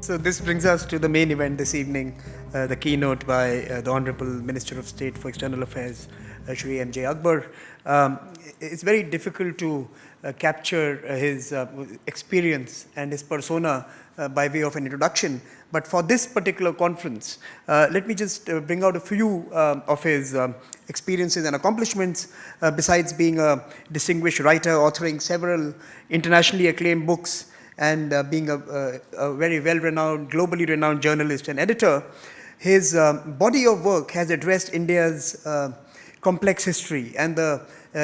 So this brings us to the main event this evening, the keynote by the Honorable Minister of State for External Affairs, Shri M.J. Akbar. It's very difficult to capture his experience and his persona by way of an introduction. But for this particular conference, let me just bring out a few of his experiences and accomplishments. Besides being a distinguished writer, authoring several internationally acclaimed books, and being a very well-renowned, globally renowned journalist and editor, his body of work has addressed India's complex history and the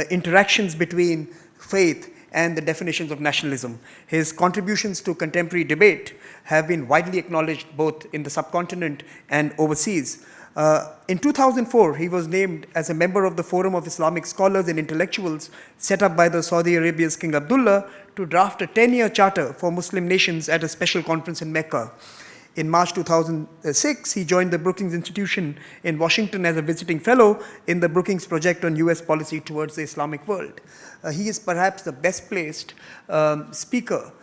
interactions between faith and the definitions of nationalism. His contributions to contemporary debate have been widely acknowledged both in the subcontinent and overseas. In 2004, he was named as a member of the Forum of Islamic Scholars and Intellectuals set up by the Saudi Arabia's King Abdullah to draft a 10-year charter for Muslim nations at a special conference in Mecca. In March 2006, he joined the Brookings Institution in Washington as a visiting fellow in the Brookings Project on US policy towards the Islamic world. He is perhaps the best placed speaker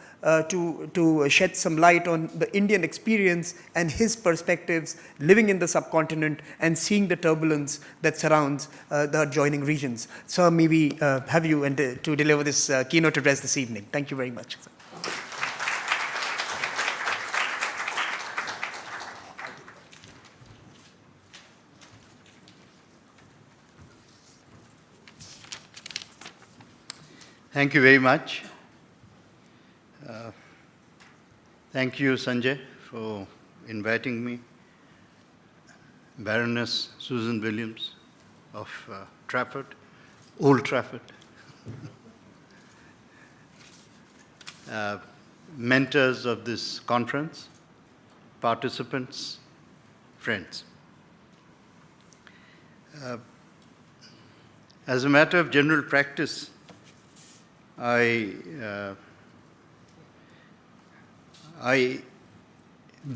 to shed some light on the Indian experience and his perspectives living in the subcontinent and seeing the turbulence that surrounds the adjoining regions. Sir, may we have you to deliver this keynote address this evening. Thank you very much. Sir. Thank you very much. Thank you, Sanjay, for inviting me. Baroness Susan Williams of Trafford, Old Trafford. Mentors of this conference, participants, friends. As a matter of general practice, I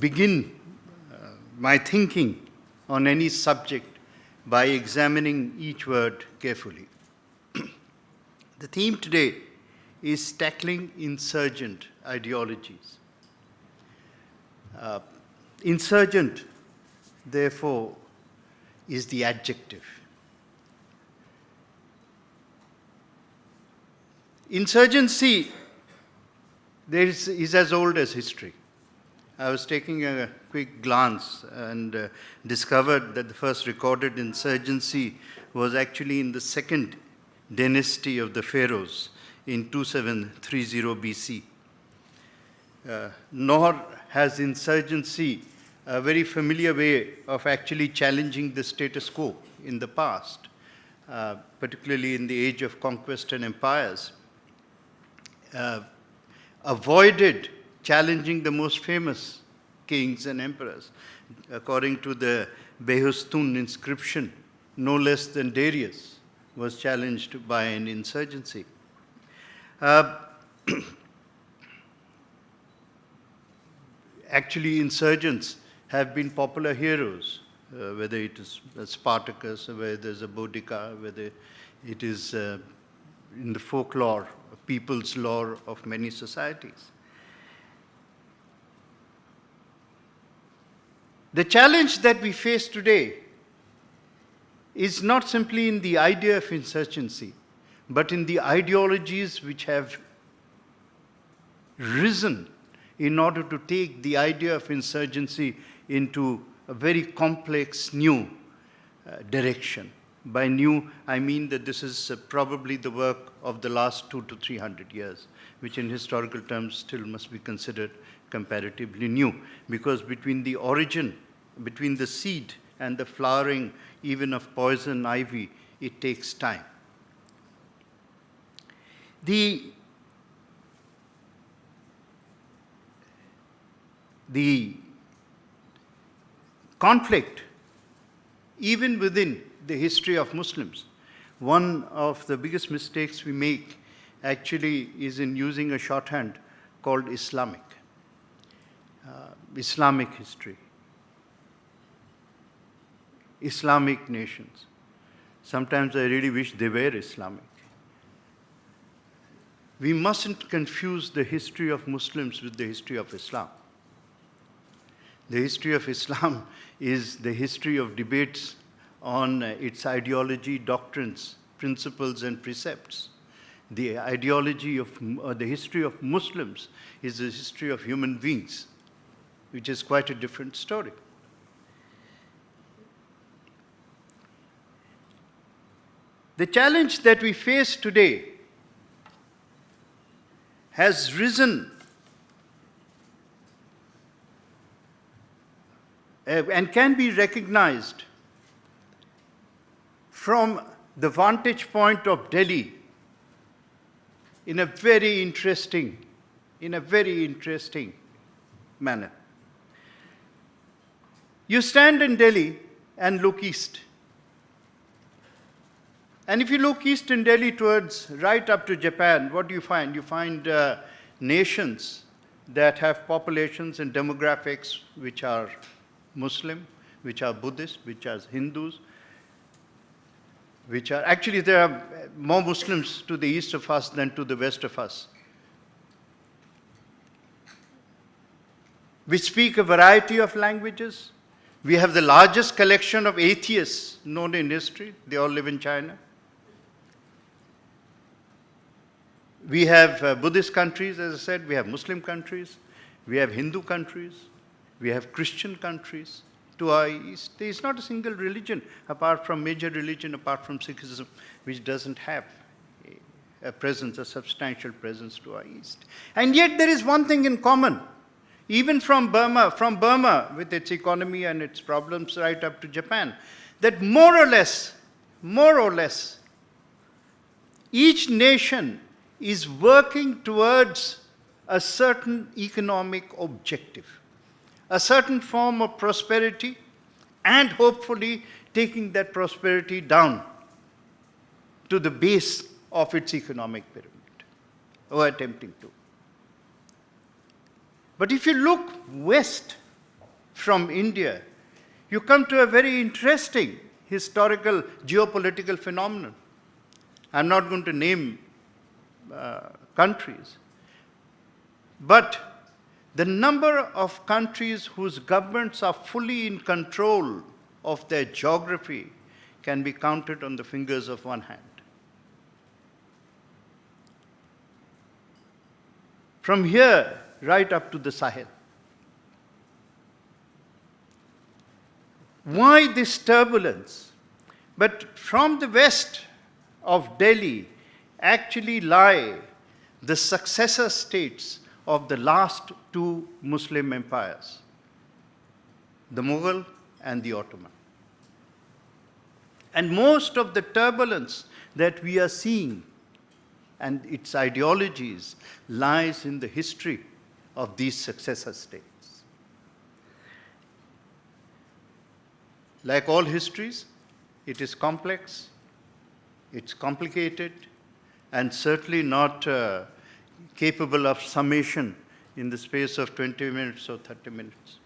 begin my thinking on any subject by examining each word carefully. The theme today is tackling insurgent ideologies. Insurgent, therefore, is the adjective. Insurgency is as old as history. I was taking a quick glance and discovered that the first recorded insurgency was actually in the second dynasty of the pharaohs in 2730 BC. Nor has insurgency a very familiar way of actually challenging the status quo in the past, particularly in the age of conquest and empires. Avoided challenging the most famous kings and emperors. According to the Behistun inscription, no less than Darius was challenged by an insurgency. Actually, insurgents have been popular heroes, whether it is Spartacus, whether there's a Boudica, whether it is in the folklore, people's lore of many societies. The challenge that we face today is not simply in the idea of insurgency, but in the ideologies which have risen in order to take the idea of insurgency into a very complex new direction. By new, I mean that this is probably the work of the last 200 to 300 years, which in historical terms still must be considered comparatively new, because between the origin, between the seed and the flowering even of poison ivy, it takes time. The conflict, even within the history of Muslims, one of the biggest mistakes we make actually is in using a shorthand called Islamic. Islamic history. Islamic nations. Sometimes I really wish they were Islamic. We mustn't confuse the history of Muslims with the history of Islam. The history of Islam is the history of debates on its ideology, doctrines, principles, and precepts. The ideology of, the history of Muslims is the history of human beings, which is quite a different story. The challenge that we face today has risen and can be recognized from the vantage point of Delhi in a very interesting manner. You stand in Delhi and look east. And if you look east in Delhi towards right up to Japan, what do you find? You find nations that have populations and demographics which are Muslim, which are Buddhist, which are Hindus, which are, actually there are more Muslims to the east of us than to the west of us, which speak a variety of languages. We have the largest collection of atheists known in history. They all live in China. We have Buddhist countries, as I said. We have Muslim countries. We have Hindu countries. We have Christian countries. To our east, there is not a single religion, apart from major religion, apart from Sikhism, which doesn't have a presence, a substantial presence to our east. And yet there is one thing in common. Even from Burma with its economy and its problems right up to Japan, that more or less, each nation is working towards a certain economic objective, a certain form of prosperity, and hopefully taking that prosperity down to the base of its economic pyramid, or attempting to. But if you look west from India, you come to a very interesting historical geopolitical phenomenon. I'm not going to name countries, but the number of countries whose governments are fully in control of their geography can be counted on the fingers of one hand. From here, right up to the Sahel. Why this turbulence? But from the west of Delhi actually lie the successor states of the last two Muslim empires, the Mughal and the Ottoman. And most of the turbulence that we are seeing and its ideologies lies in the history of these successor states. Like all histories, it is complex, it's complicated, and certainly not capable of summation in the space of 20 minutes or 30 minutes.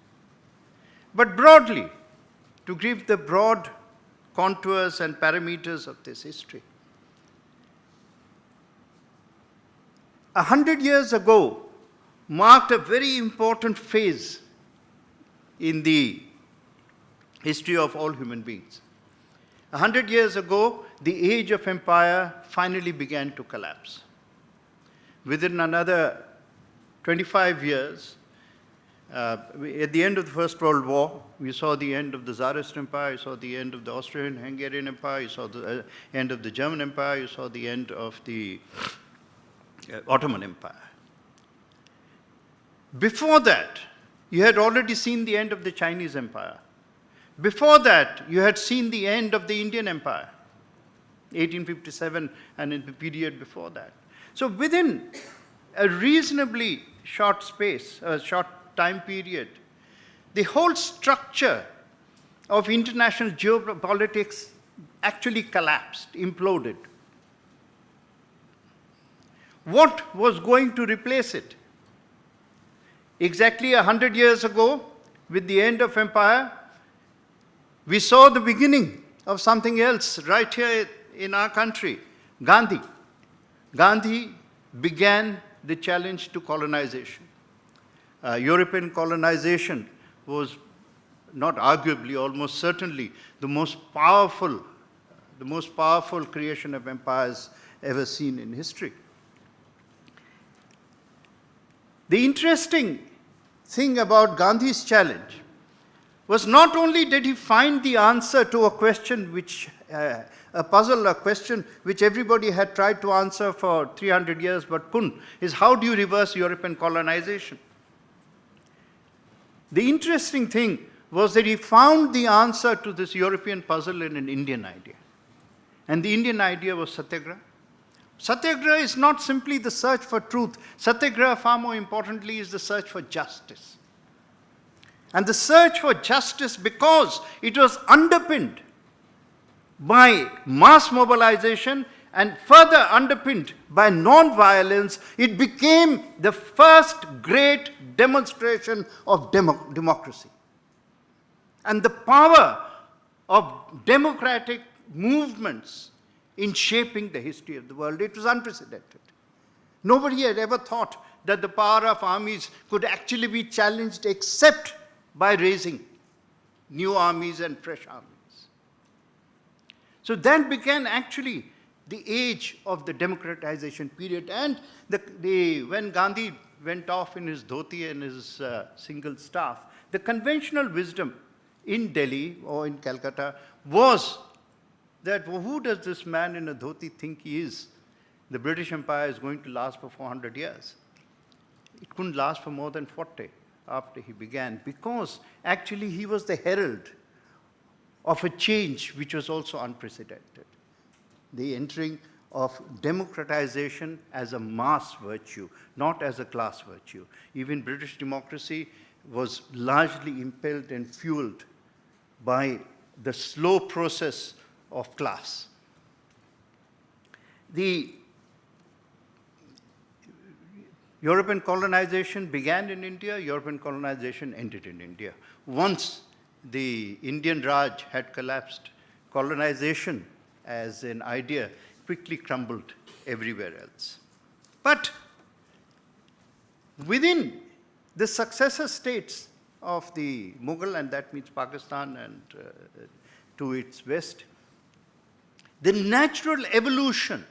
But broadly, to give the broad contours and parameters of this history, 100 years ago marked a very important phase in the history of all human beings. 100 years ago, the age of empire finally began to collapse. Within another 25 years, at the end of the First World War, we saw the end of the Tsarist Empire, you saw the end of the Austrian-Hungarian Empire, you saw the end of the German Empire, you saw the end of the Ottoman Empire. Before that, you had already seen the end of the Chinese Empire. Before that, you had seen the end of the Indian Empire, 1857, and in the period before that. So within a reasonably short space, a short time period, the whole structure of international geopolitics actually collapsed, imploded. What was going to replace it? Exactly 100 years ago, with the end of empire, we saw the beginning of something else right here in our country, Gandhi. Gandhi began the challenge to colonization. European colonization was not arguably, almost certainly, the most powerful creation of empires ever seen in history. The interesting thing about Gandhi's challenge was not only did he find the answer to a question which, a puzzle, a question which everybody had tried to answer for 300 years but couldn't, is how do you reverse European colonization? The interesting thing was that he found the answer to this European puzzle in an Indian idea. And the Indian idea was satyagraha. Satyagraha is not simply the search for truth. Satyagraha, far more importantly, is the search for justice. And the search for justice, because it was underpinned by mass mobilization and further underpinned by non-violence, it became the first great demonstration of democracy. And the power of democratic movements in shaping the history of the world. It was unprecedented. Nobody had ever thought that the power of armies could actually be challenged except by raising new armies and fresh armies. So that began actually the age of the democratization period. And when Gandhi went off in his dhoti and his single staff, the conventional wisdom in Delhi or in Calcutta was that, well, who does this man in a dhoti think he is? The British Empire is going to last for 400 years. It couldn't last for more than 40 after he began, because actually he was the herald of a change which was also unprecedented. The entering of democratization as a mass virtue, not as a class virtue. Even British democracy was largely impelled and fueled by the slow process of class. The European colonization began in India, European colonization ended in India. Once the Indian Raj had collapsed, colonization as an idea quickly crumbled everywhere else. But within the successor states of the Mughal, and that means Pakistan and to its west, the natural evolution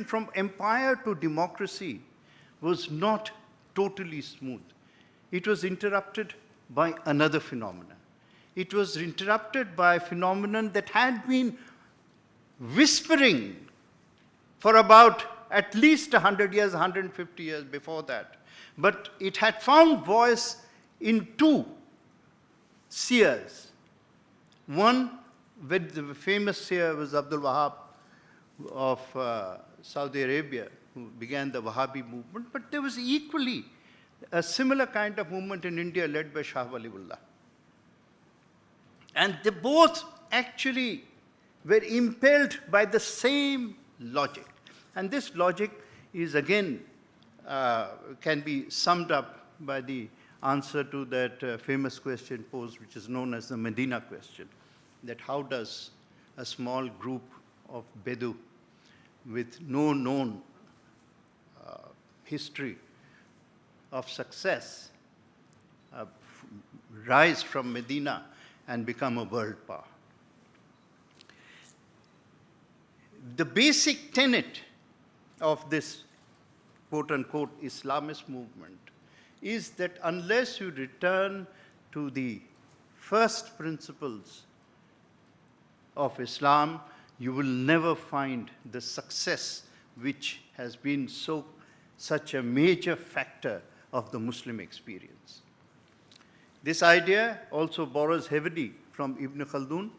from empire to democracy was not totally smooth. It was interrupted by another phenomenon. It was interrupted by a phenomenon that had been whispering for about at least 100 years, 150 years before that. But it had found voice in two seers. One, the famous seer was Abdul Wahab of Saudi Arabia, who began the Wahhabi movement, but there was equally a similar kind of movement in India led by Shah Waliullah. And they both actually were impelled by the same logic. And this logic is again, can be summed up by the answer to that famous question posed, which is known as the Medina question, that how does a small group of Bedu with no known history of success rise from Medina and become a world power? The basic tenet of this quote-unquote Islamist movement is that unless you return to the first principles of Islam, you will never find the success which has been such a major factor of the Muslim experience. This idea also borrows heavily from Ibn Khaldun.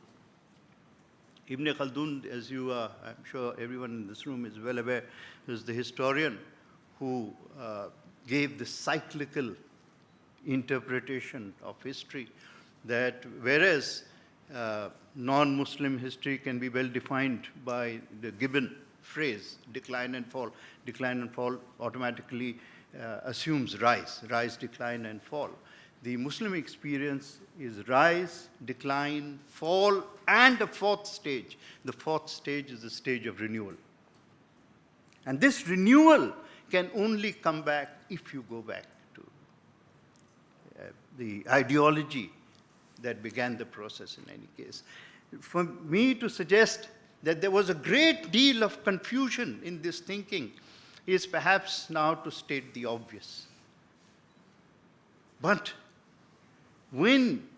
Ibn Khaldun, as you are, I'm sure everyone in this room is well aware, is the historian who gave the cyclical interpretation of history, that whereas non-Muslim history can be well defined by the given phrase, decline and fall. Decline and fall automatically assumes rise, decline, and fall. The Muslim experience is rise, decline, fall, and a fourth stage. The fourth stage is the stage of renewal. And this renewal can only come back if you go back to the ideology that began the process in any case. For me to suggest that there was a great deal of confusion in this thinking is perhaps now to state the obvious. But when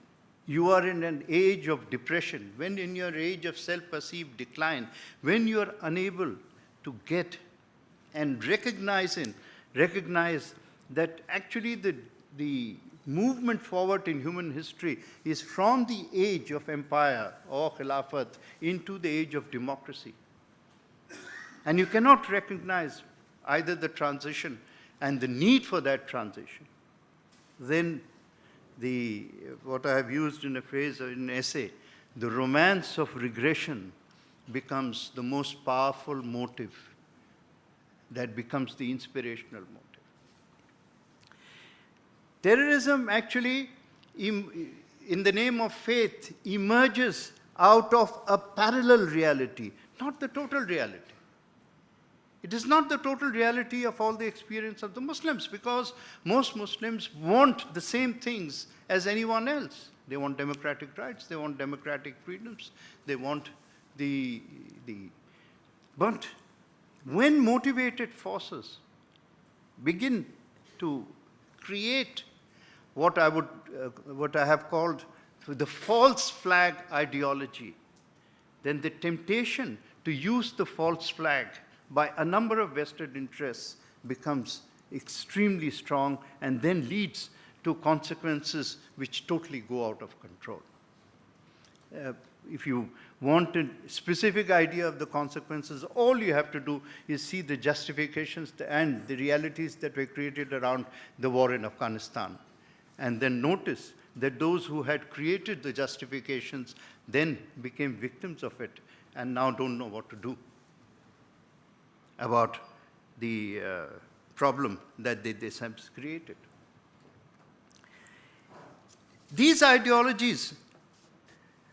you are in an age of depression, when in your age of self-perceived decline, when you are unable to get and recognize that actually the movement forward in human history is from the age of empire or khilafat into the age of democracy. And you cannot recognize either the transition and the need for that transition, then what I have used in a phrase or in an essay, the romance of regression becomes the most powerful motive that becomes the inspirational motive. Terrorism actually, in the name of faith, emerges out of a parallel reality, not the total reality. It is not the total reality of all the experience of the Muslims, because most Muslims want the same things as anyone else. They want democratic rights, they want democratic freedoms, they want But when motivated forces begin to create what I have called the false flag ideology, then the temptation to use the false flag by a number of vested interests becomes extremely strong and then leads to consequences which totally go out of control. If you want a specific idea of the consequences, all you have to do is see the justifications and the realities that were created around the war in Afghanistan. And then notice that those who had created the justifications then became victims of it and now don't know what to do about the problem that they themselves created. These ideologies,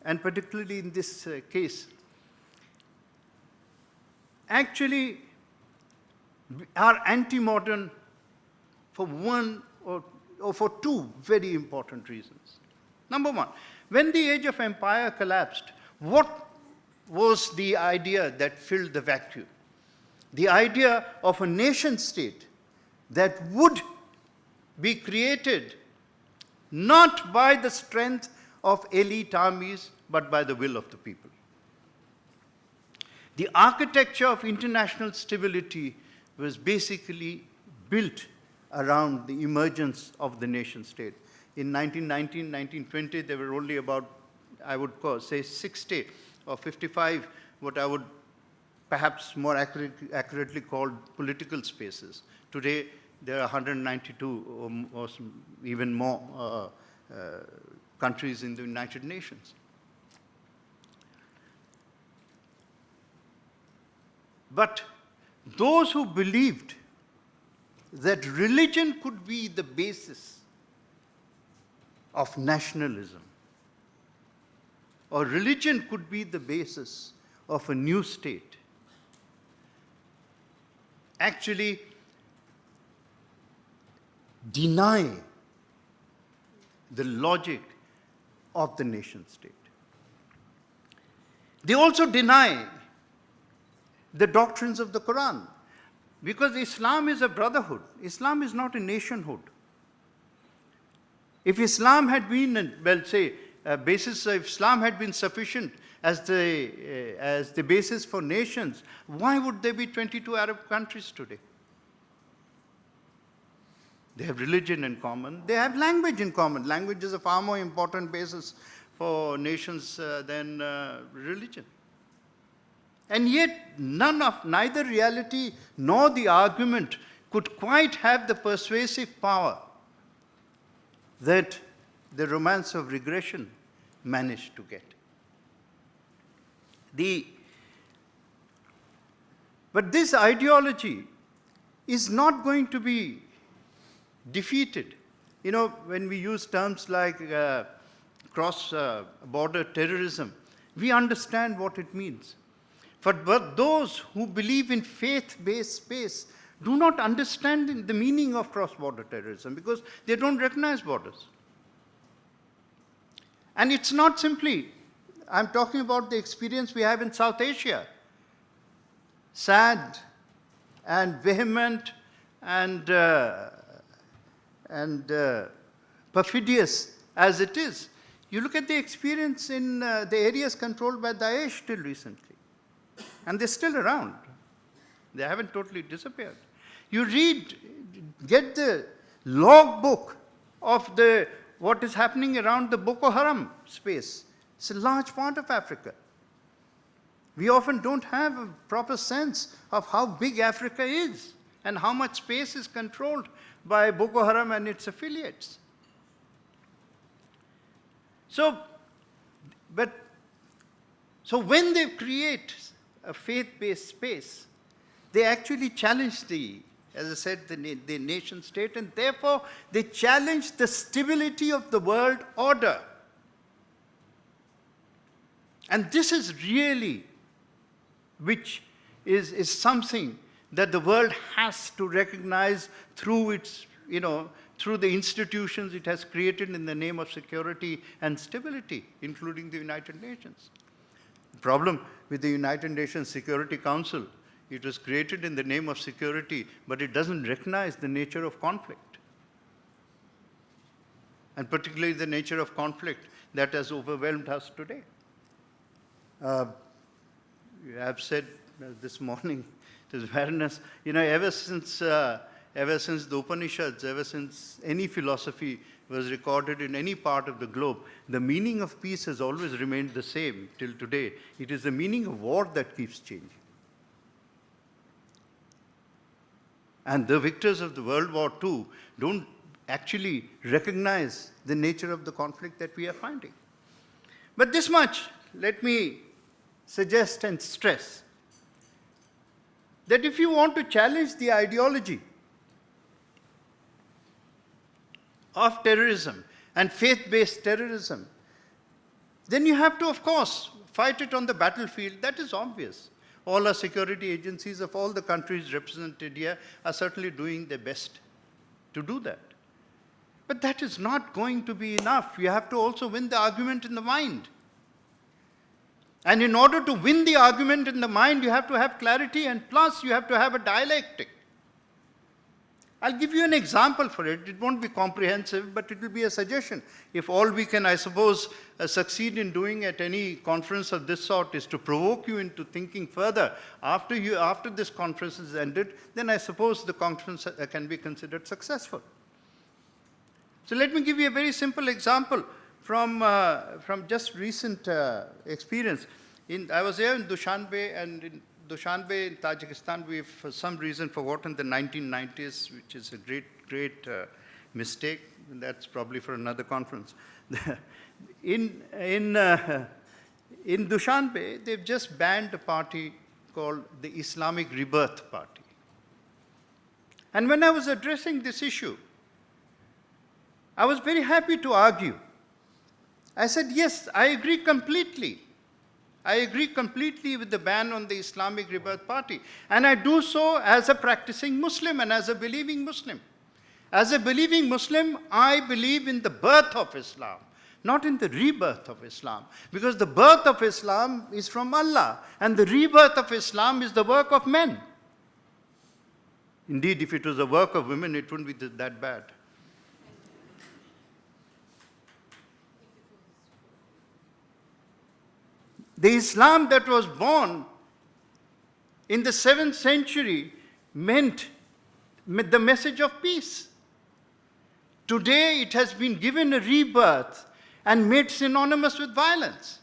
and particularly in this case, actually are anti-modern for one or for two very important reasons. Number one, when the age of empire collapsed, what was the idea that filled the vacuum? The idea of a nation state that would be created not by the strength of elite armies, but by the will of the people. The architecture of international stability was basically built around the emergence of the nation state. In 1919, 1920, there were only about, I would say 60 or 55, what I would perhaps more accurately call political spaces. Today, there are 192 or even more countries in the United Nations. But those who believed that religion could be the basis of nationalism, or religion could be the basis of a new state, actually deny the logic of the nation state. They also deny the doctrines of the Quran, because Islam is a brotherhood. Islam is not a nationhood. If Islam had been, basis of Islam had been sufficient as the basis for nations, why would there be 22 Arab countries today? They have religion in common. They have language in common. Language is a far more important basis for nations than religion. And yet, neither reality nor the argument could quite have the persuasive power that the romance of regression managed to get. But this ideology is not going to be defeated. You know, when we use terms like cross-border terrorism, we understand what it means. But those who believe in faith-based space do not understand the meaning of cross-border terrorism because they don't recognize borders. And it's not simply, I'm talking about the experience we have in South Asia. Sad and vehement and perfidious as it is. You look at the experience in the areas controlled by Daesh till recently. And they're still around. They haven't totally disappeared. You read, get the logbook of what is happening around the Boko Haram space. It's a large part of Africa. We often don't have a proper sense of how big Africa is and how much space is controlled by Boko Haram and its affiliates. So when they create a faith-based space, they actually challenge as I said, the nation state, and therefore they challenge the stability of the world order. And this is really, which is something that the world has to recognize through its, through the institutions it has created in the name of security and stability, including the United Nations. The problem with the United Nations Security Council, it was created in the name of security, but it doesn't recognize the nature of conflict. And particularly the nature of conflict that has overwhelmed us today. I've said this morning to the Baroness, ever since the Upanishads, ever since any philosophy was recorded in any part of the globe, the meaning of peace has always remained the same till today. It is the meaning of war that keeps changing. And the victors of the World War II don't actually recognize the nature of the conflict that we are finding. But this much, let me suggest and stress that if you want to challenge the ideology of terrorism and faith-based terrorism, then you have to, of course, fight it on the battlefield. That is obvious. All our security agencies of all the countries represented here are certainly doing their best to do that. But that is not going to be enough. You have to also win the argument in the mind. And in order to win the argument in the mind, you have to have clarity, and plus you have to have a dialectic. I'll give you an example for it. It won't be comprehensive, but it will be a suggestion. If all we can, I suppose, succeed in doing at any conference of this sort is to provoke you into thinking further after this conference is ended, then I suppose the conference can be considered successful. So let me give you a very simple example from just recent experience. I was there in Dushanbe, and in Dushanbe, in Tajikistan, we've for some reason forgotten the 1990s, which is a great mistake. And that's probably for another conference. in Dushanbe, they've just banned a party called the Islamic Rebirth Party. And when I was addressing this issue, I was very happy to argue. I said, yes, I agree completely. I agree completely with the ban on the Islamic Rebirth Party. And I do so as a practicing Muslim and as a believing Muslim. As a believing Muslim, I believe in the birth of Islam, not in the rebirth of Islam. Because the birth of Islam is from Allah, and the rebirth of Islam is the work of men. Indeed, if it was the work of women, it wouldn't be that bad. The Islam that was born in the 7th century meant the message of peace. Today it has been given a rebirth and made synonymous with violence.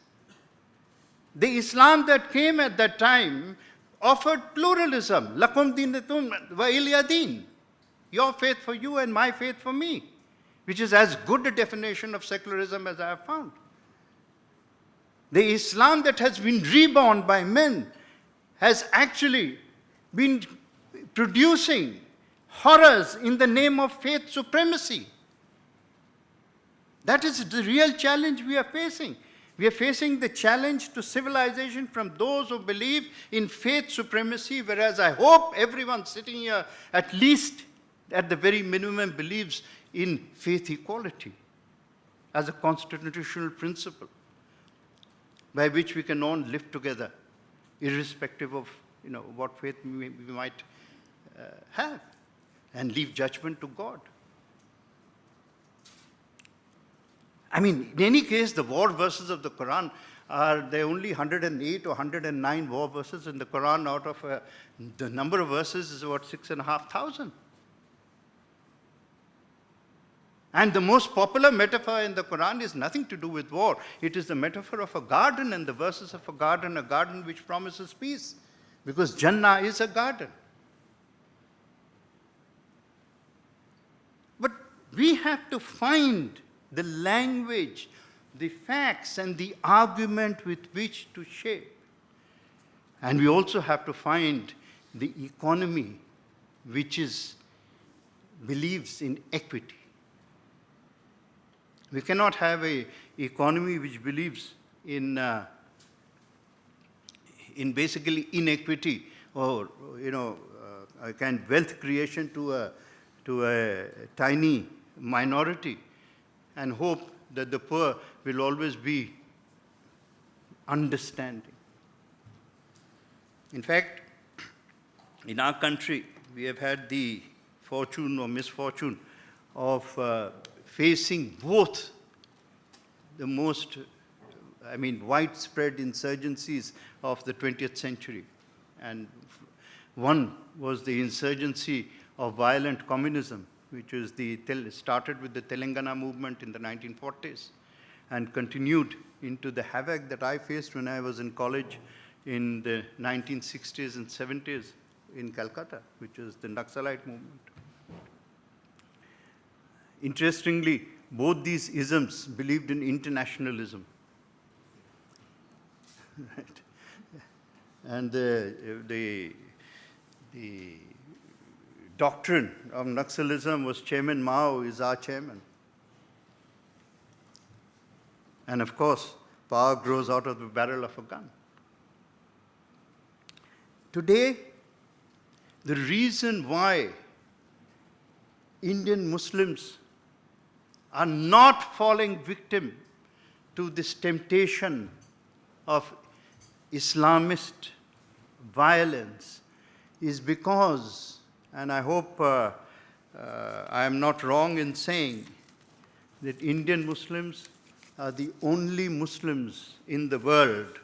The Islam that came at that time offered pluralism. Lakum dinatum wa iliya din. Your faith for you and my faith for me, which is as good a definition of secularism as I have found. The Islam that has been reborn by men has actually been producing horrors in the name of faith supremacy. That is the real challenge we are facing. We are facing the challenge to civilization from those who believe in faith supremacy, whereas I hope everyone sitting here, at least at the very minimum, believes in faith equality. as a constitutional principle by which we can all live together, irrespective of what faith we might have, and leave judgment to God. I mean, in any case, the war verses of the Quran there are only 108 or 109 war verses in the Quran. Out of the number of verses is about 6,500. And the most popular metaphor in the Quran is nothing to do with war. It is the metaphor of a garden, and the verses of a garden which promises peace, because Jannah is a garden. But we have to find the language, the facts, and the argument with which to shape. And we also have to find the economy which believes in equity. We cannot have an economy which believes in basically inequity, or wealth creation to a tiny minority, and hope that the poor will always be understanding. In fact, in our country, we have had the fortune or misfortune of facing both the most, widespread insurgencies of the 20th century. And one was the insurgency of violent communism, which was started with the Telangana movement in the 1940s and continued into the havoc that I faced when I was in college in the 1960s and 70s in Calcutta, which was the Naxalite movement. Interestingly, both these isms believed in internationalism. Right? And the doctrine of Naxalism was Chairman Mao is our chairman. And of course, power grows out of the barrel of a gun. Today, the reason why Indian Muslims are not falling victim to this temptation of Islamist violence is because, and I hope I am not wrong in saying, that Indian Muslims are the only Muslims in the world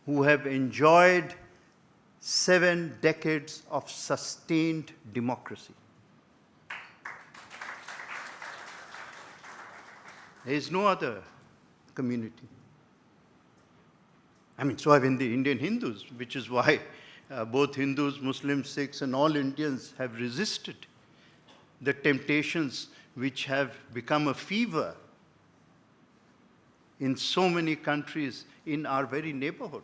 who have enjoyed 7 decades of sustained democracy. There is no other community. So have been the Indian Hindus, which is why both Hindus, Muslims, Sikhs, and all Indians have resisted the temptations which have become a fever in so many countries in our very neighborhood.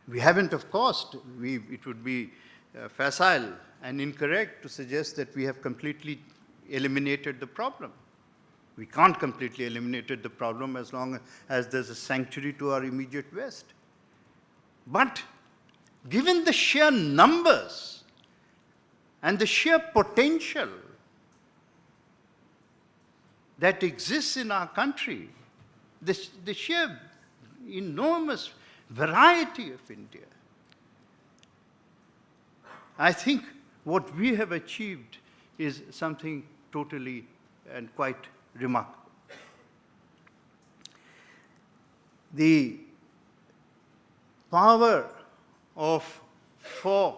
We haven't, of course, it would be facile and incorrect to suggest that we have completely eliminated the problem. We can't completely eliminate the problem as long as there's a sanctuary to our immediate west. But given the sheer numbers and the sheer potential that exists in our country, the sheer enormous variety of India, I think what we have achieved is something totally and quite remarkable. The power of 4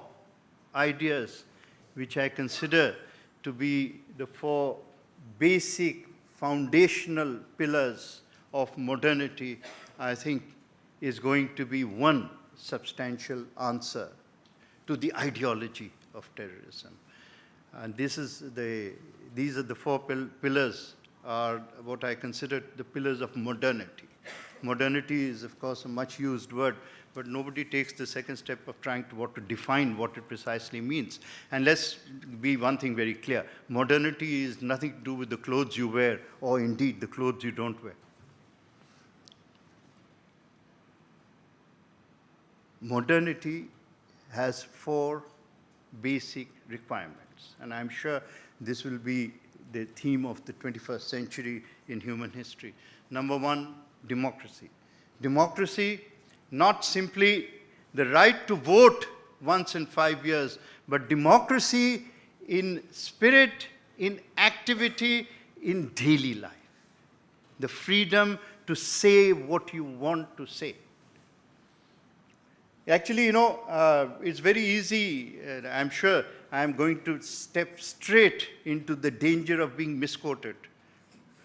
ideas, which I consider to be the 4 basic foundational pillars of modernity, I think is going to be one substantial answer to the ideology of terrorism. And these are the 4 pillars, are what I consider the pillars of modernity. Modernity is, of course, a much used word, but nobody takes the second step of trying to define what it precisely means. And let's be one thing very clear. Modernity is nothing to do with the clothes you wear, or indeed the clothes you don't wear. Modernity has 4 basic requirements, and I'm sure this will be the theme of the 21st century in human history. Number one, democracy. Democracy, not simply the right to vote once in 5 years, but democracy in spirit, in activity, in daily life. The freedom to say what you want to say. Actually, it's very easy. I'm sure I'm going to step straight into the danger of being misquoted.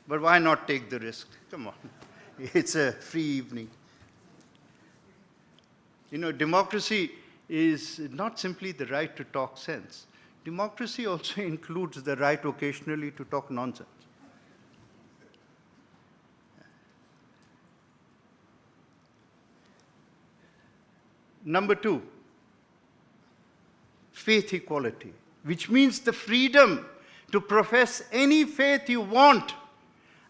But why not take the risk? Come on. It's a free evening. Democracy is not simply the right to talk sense. Democracy also includes the right occasionally to talk nonsense. Number two, faith equality, which means the freedom to profess any faith you want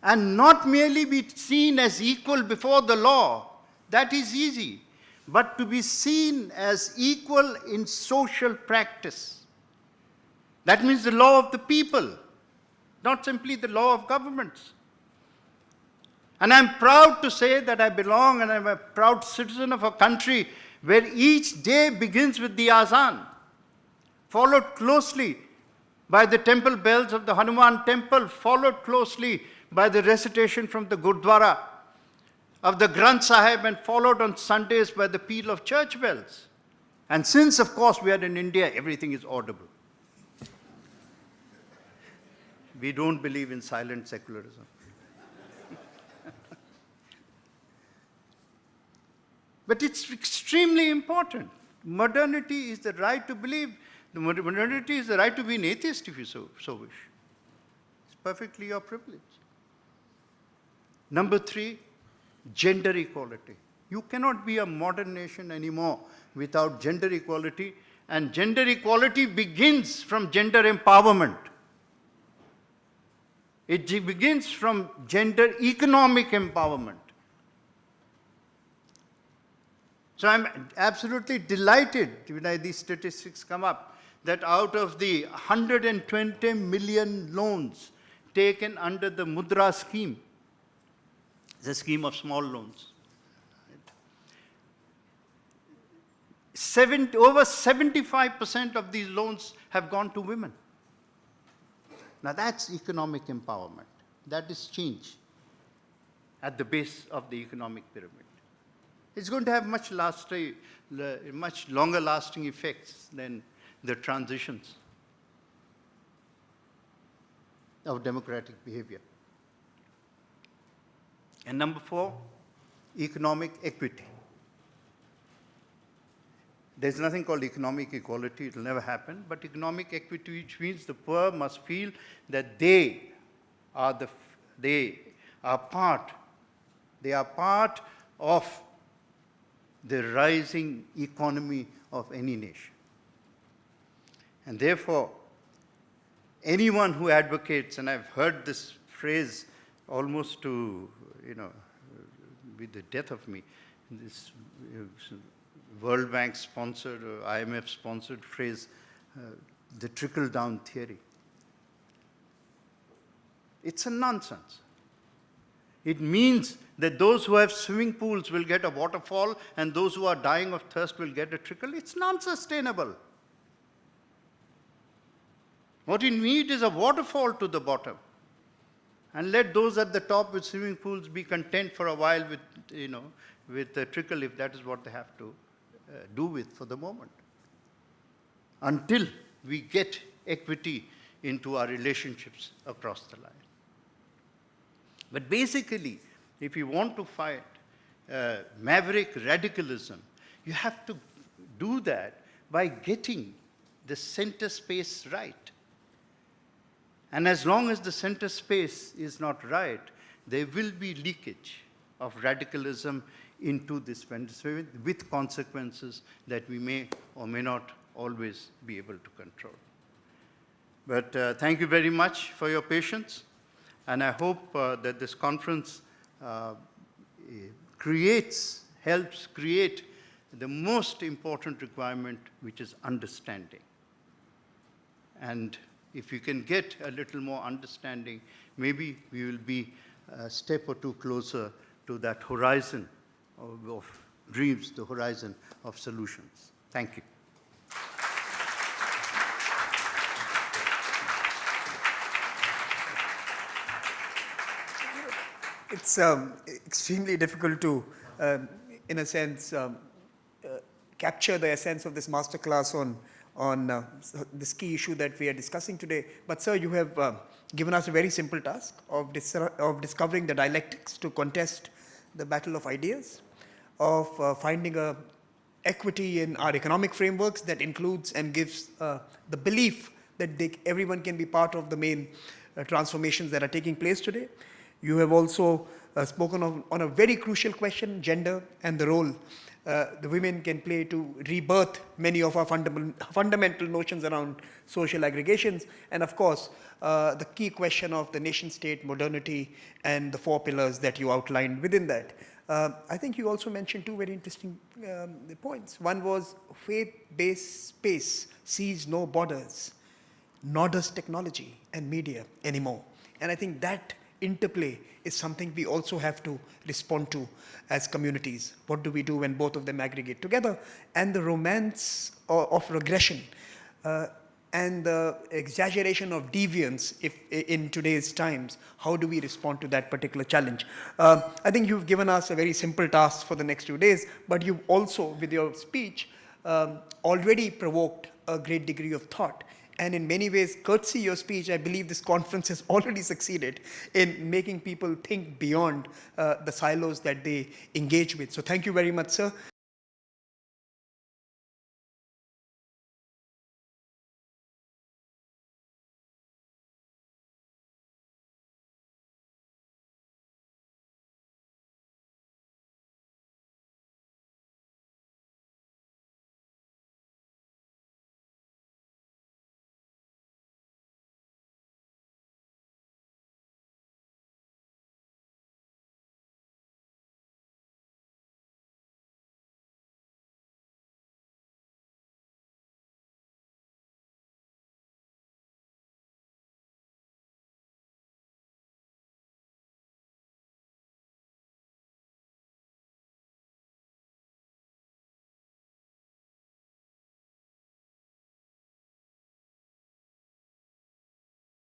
and not merely be seen as equal before the law. That is easy. But to be seen as equal in social practice. That means the law of the people, not simply the law of governments. And I'm proud to say that I belong and I'm a proud citizen of a country where each day begins with the azan, followed closely by the temple bells of the Hanuman temple, followed closely by the recitation from the Gurdwara of the Granth Sahib, and followed on Sundays by the peal of church bells. And since, of course, we are in India, everything is audible. We don't believe in silent secularism. But it's extremely important. Modernity is the right to believe. Modernity is the right to be an atheist if you so wish. It's perfectly your privilege. Number three, gender equality. You cannot be a modern nation anymore without gender equality, and gender equality begins from gender empowerment. It begins from gender economic empowerment. So I'm absolutely delighted when these statistics come up that out of the 120 million loans taken under the Mudra scheme, the scheme of small loans, over 75% of these loans have gone to women. Now that's economic empowerment. That is change at the base of the economic pyramid. It's going to have much longer lasting effects than the transitions of democratic behavior. And number four, economic equity. There's nothing called economic equality, it will never happen, but economic equity, which means the poor must feel that they are part of the rising economy of any nation. And therefore, anyone who advocates, and I've heard this phrase almost to, with the death of me, this World Bank sponsored or IMF sponsored phrase, the trickle-down theory. It's a nonsense. It means that those who have swimming pools will get a waterfall and those who are dying of thirst will get a trickle. It's non-sustainable. What we need is a waterfall to the bottom. And let those at the top with swimming pools be content for a while with the trickle, if that is what they have to do with for the moment. Until we get equity into our relationships across the line. But basically, if you want to fight maverick radicalism, you have to do that by getting the center space right. And as long as the center space is not right, there will be leakage of radicalism into this with consequences that we may or may not always be able to control. But thank you very much for your patience. And I hope that this conference helps create the most important requirement, which is understanding. And if you can get a little more understanding, maybe we will be a step or two closer to that horizon of dreams, the horizon of solutions. Thank you. It's extremely difficult to, in a sense, capture the essence of this masterclass on this key issue that we are discussing today. But sir, you have given us a very simple task of discovering the dialectics to contest the battle of ideas, of finding a equity in our economic frameworks that includes and gives the belief that everyone can be part of the main transformations that are taking place today. You have also spoken on a very crucial question, gender and the role the women can play to rebirth many of our fundamental notions around social aggregations. And of course, the key question of the nation state, modernity, and the 4 pillars that you outlined within that. I think you also mentioned 2 very interesting points. One was faith-based space sees no borders, nor does technology and media anymore. And I think that interplay is something we also have to respond to as communities. What do we do when both of them aggregate together? And the romance of regression and the exaggeration of deviance in today's times, how do we respond to that particular challenge? I think you've given us a very simple task for the next 2 days, but you've also, with your speech, already provoked a great degree of thought. And in many ways, courtesy your speech, I believe this conference has already succeeded in making people think beyond the silos that they engage with. So thank you very much, sir.